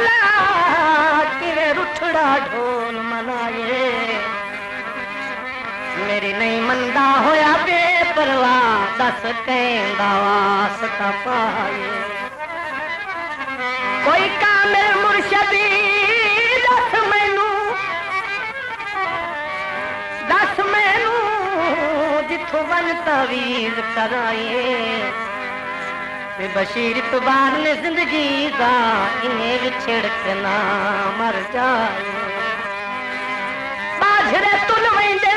भला किवे रुठड़ा ढोल मनाए मेरी नहीं मंदा होया बेपरवाह दस कहंदा वास्ता पाए कोई कामिल मुर्शदी दस मैनू जिथों वन तवीज कराए बशीर इकबाल ने जिंदगी दा इन्हें विछड़ के ना मर जाए बाजरे तुल वेंदे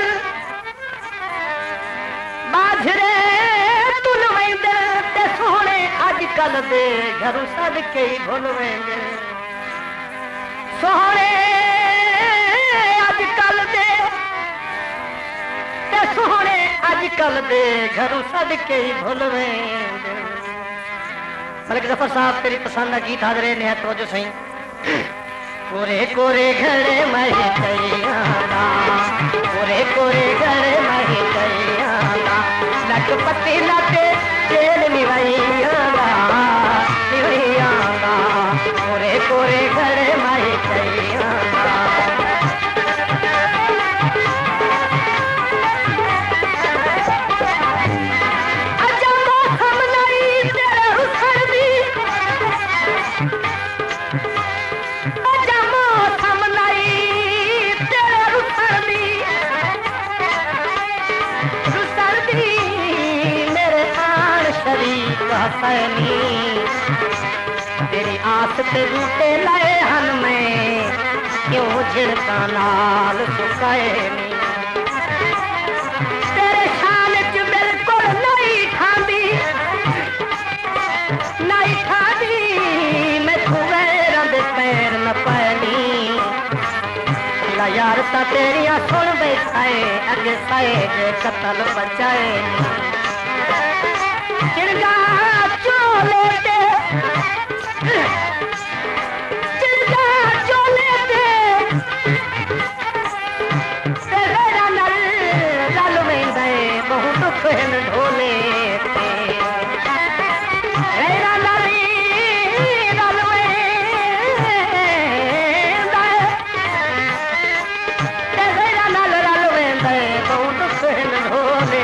ते सोहणे अजकल दे घर सद के ही भुल वेंदे सोहणे अजकल दे सोहणे अजकल दे घर सद के ही भुल वेंदे मलिक जफर साहब तेरी पसंद का गीत हाजरे ने तवज्जो सही कोरे कोरे घरे मही कैयाना कोरे कोरे घरे मही कैयाना लट पति लटे तेल निवैयाना कोरे कोरे घरे मही कैयाना तेरी आस ते रूटे लाए हन में क्यों झिड़का नाल सुकाए नी तेरे शान च बिल्कुल नहीं खांदी मैं खुवेरा दे पैर न पैनी ला यार ता तेरिया सुन बैठाए अगे साए जे कतल बचाए चिड़गा चोले ते तेरा नल रल वेंदे बहुत दुख ढोले तेरा नल रल तेरा नल रल वेंदे बहुत दुख ढोले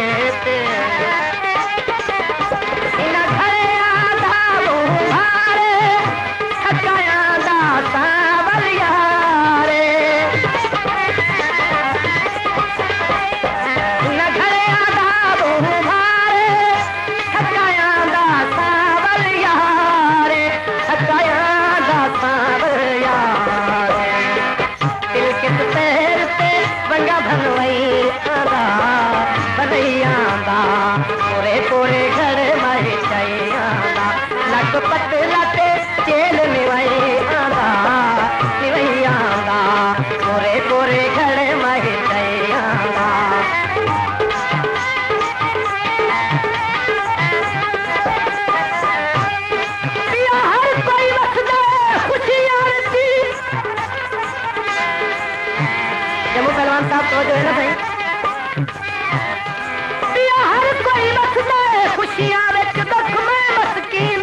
पत लटे चेल निवई आंदा कोरे कोरे घड़े मही आंदा हर कोई वक्त खुशियां जम्मू पहलवान साहब तो जो है ना भाई हर कोई वक्त खुशियां दुख में मस्कीन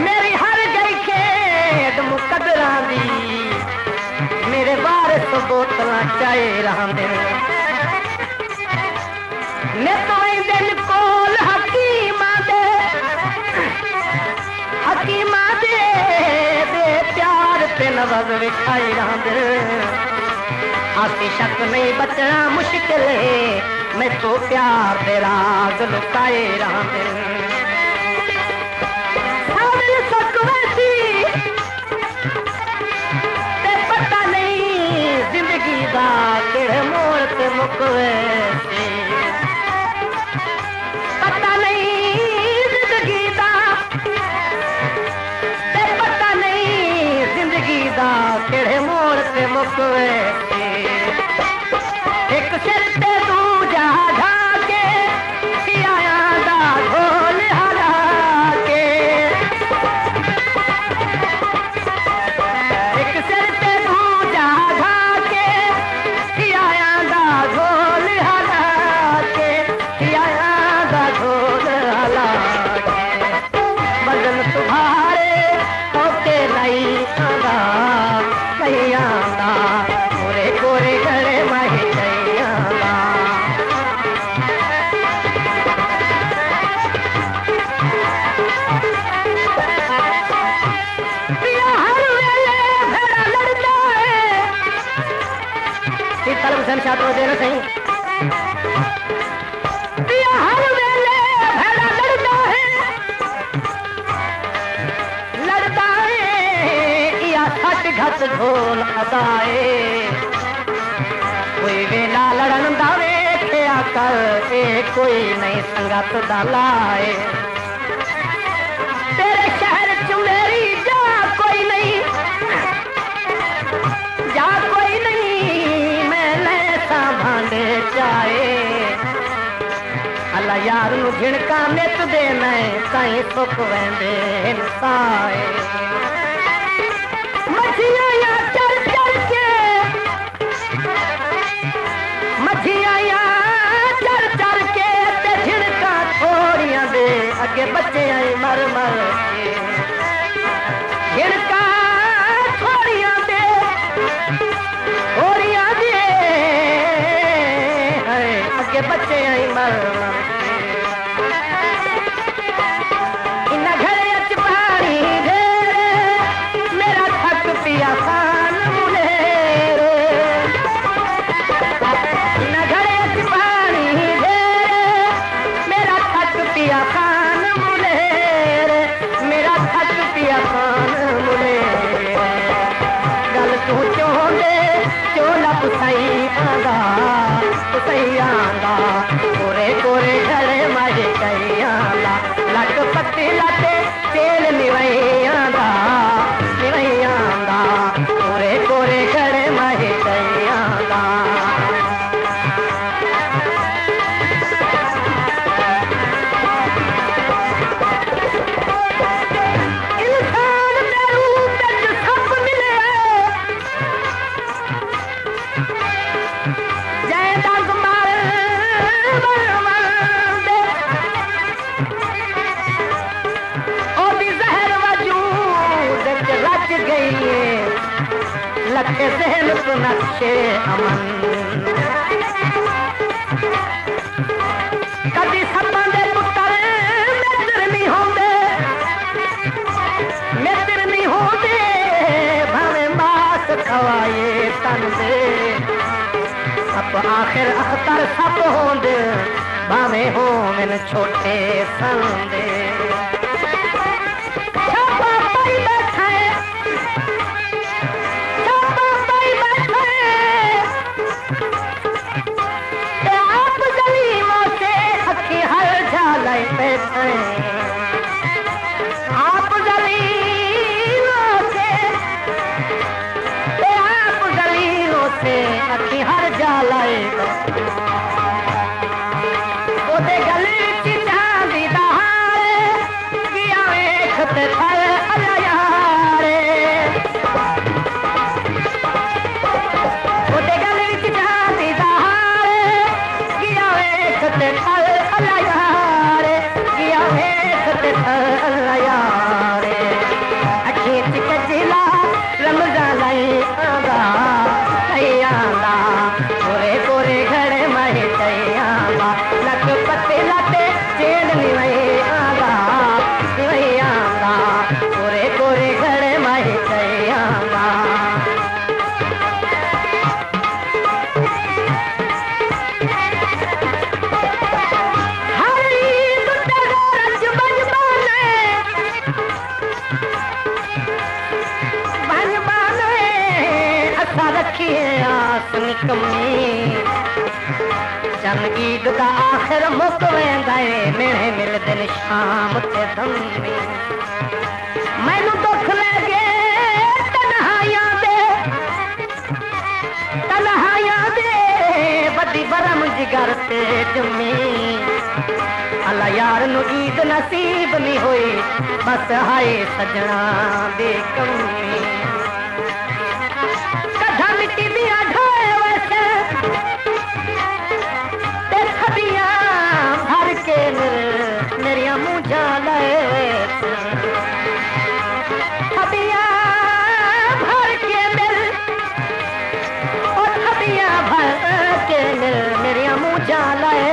मेरी हर गई खेड मुकदरा दी मेरे बारे तो बोतल चाहे रहंदे मैं तो दिन कोल हकीमा दे प्यार ते नवज विखाई रहंदे आसी शक नहीं बचना मुश्किल है मैं तो प्यार दे राज लुकाए रहंदे मोड़ ते मुकवे पता नहीं जिंदगी दा पता नहीं जिंदगी दा केड़े मोड़ ते मुकवे एक सिर ते दूजा ढाके सियाया दा ढोल हला के एक सिर ते दूजा ढोल हला हुसैन शाह तो देना सही पिया हर वेले भैड़ा लड़ता है या सट घट ढोल अदाए कोई वेला लड़न दा वेख्या कर कोई नहीं संगत दा लाए तेरे शहर च मेरी जा कोई नहीं मैं लैसा भांडे जाए अल्लाह यार नू झिणका नित दे मैं साईं सुख वेंदे साए मछियां चल चल के ते झिणका थोड़ियां दे अगे बच्चे आई मर मर के झिणका थोड़ियां दे थोड़ियां दे अगे बच्चे आई मर मर इन घर च पानी ढेर मेरा थक पिया खान मुनेर इन घर च पानी ढेर मेरा थक पिया खान मुनेर मेरा थक पिया खान मुनेर गल तू चोंदे चोला पुसाई आंदा कोरे कोरे घरे मारे कई आंदा लट पत्ती लाटे तेल निवई आंदा कोरे कोरे घरे मारे कई आंदा इंसान दे रूप च सब मिले लखे सहन तो नक्शे अमन कभी सपा दे पुत्र मित्र नहीं होंदे भावे मास खवाए तन दे सप आखिर अख्तर सप होंदे भावे हो मैंने छोटे संदे आप गलीलों से अखी हर जालाए ओदे गले च चांदी दा हार गिया वेखते थल अल्लाह यारे ओदे गले च चांदी दा हार गिया वेखते थल अल्लाह यारे गिया वेखते थल यारे अखी च कजला रमजान लाई आंदा कोरे कोरे घड़े माहे आंदा लख पत्ते लाते चेल निवई आंदा कोरे कोरे घड़े माहे आंदा रखिए आस निकमी चन ईद का आखिर मुक वेंदा मेरे मिलदे शाम ते दमी मैनू दुख लगे तन्हाइयां दे बड़ी बरम जिगर ते जमी अल्लाह यार नू ईद नसीब नहीं हुई बस हाय सजना दे कमी मिट्टी दिया ढोए वैसे ते खबियां भर के मेरिया मुझा लाए खबियां भर के मेरिया मुझा लाए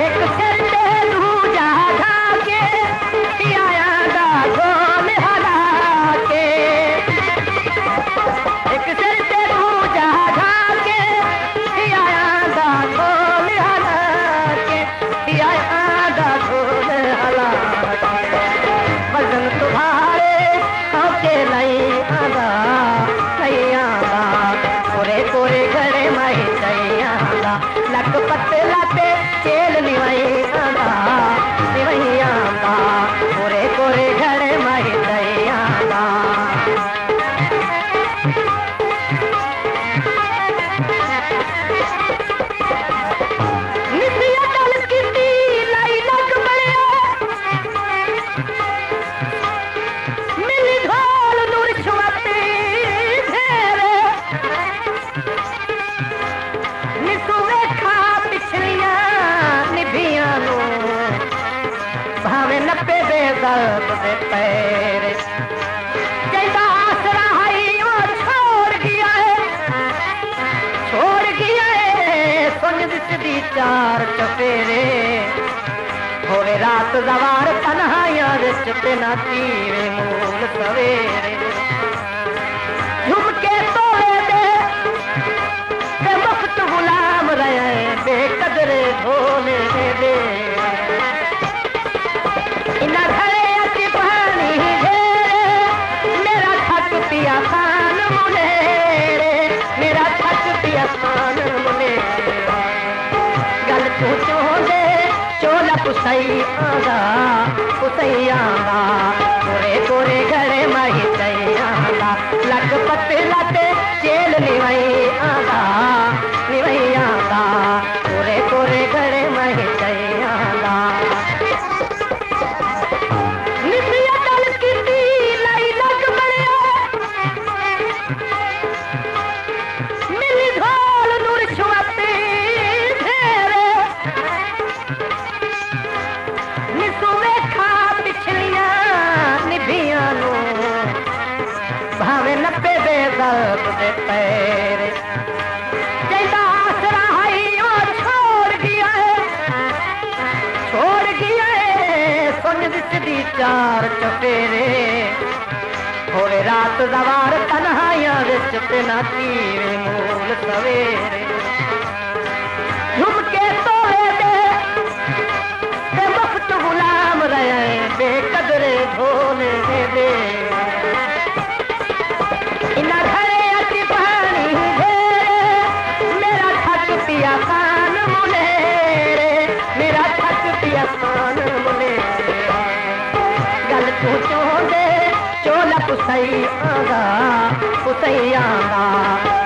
एक सिर ते दूजा ढा के आया दा गोल हला के एक सिर ते दर्द दे पैर कहता आसरा है वो छोड़ गया है सुन दिसदी चार चफेरे होरे रात सवार तन्हाइयां विच ते ना तीवे मूल सवेरे झुमके तोले दे ते मुफ्त गुलाम रहे बेकदरे ढोले दे इना घरे अची पानी घेरे मेरा थक पिया खान मुनेरे मेरा थक पिया खान मुनेरे गल तू चोंदे चोला पुसई आंदा कोरे कोरे घड़े माही चई आंदा लग पतला ते चेल निवई आंदा कोरे कोरे घड़े माही चई आंदा निसिया दल कीती लाई लग बड़िया मिली ढोल नूर छुआती घेरे निसू वेखा पिछलियां निभियां नू भावे नब्बे दे दर्द दे पैर कहता आसरा है वो छोड़ गया है सुन दिसदी चार चफेरे होरे रात सवार तन्हाइयां विच ते ना तीवे मूल सवेरे झुमके तोले दे ते मुफ्त गुलाम रहे बेकदरे ढोले दे इना घरे अची पानी घेरे मेरा थक पिया खान मुनेरे मेरा थक पिया खान मुनेरे गल तू चोंदे चोला पुसई आंदा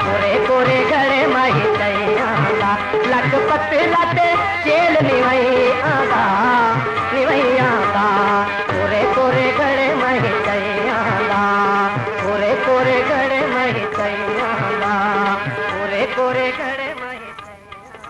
कोरे कोरे घड़े माही चई आंदा लग पतला ते चेल निवई आंदा कोरे कोरे घड़े माही चई आंदा कोरे कोरे घड़े माही चई आंदा कोरे कोरे घड़े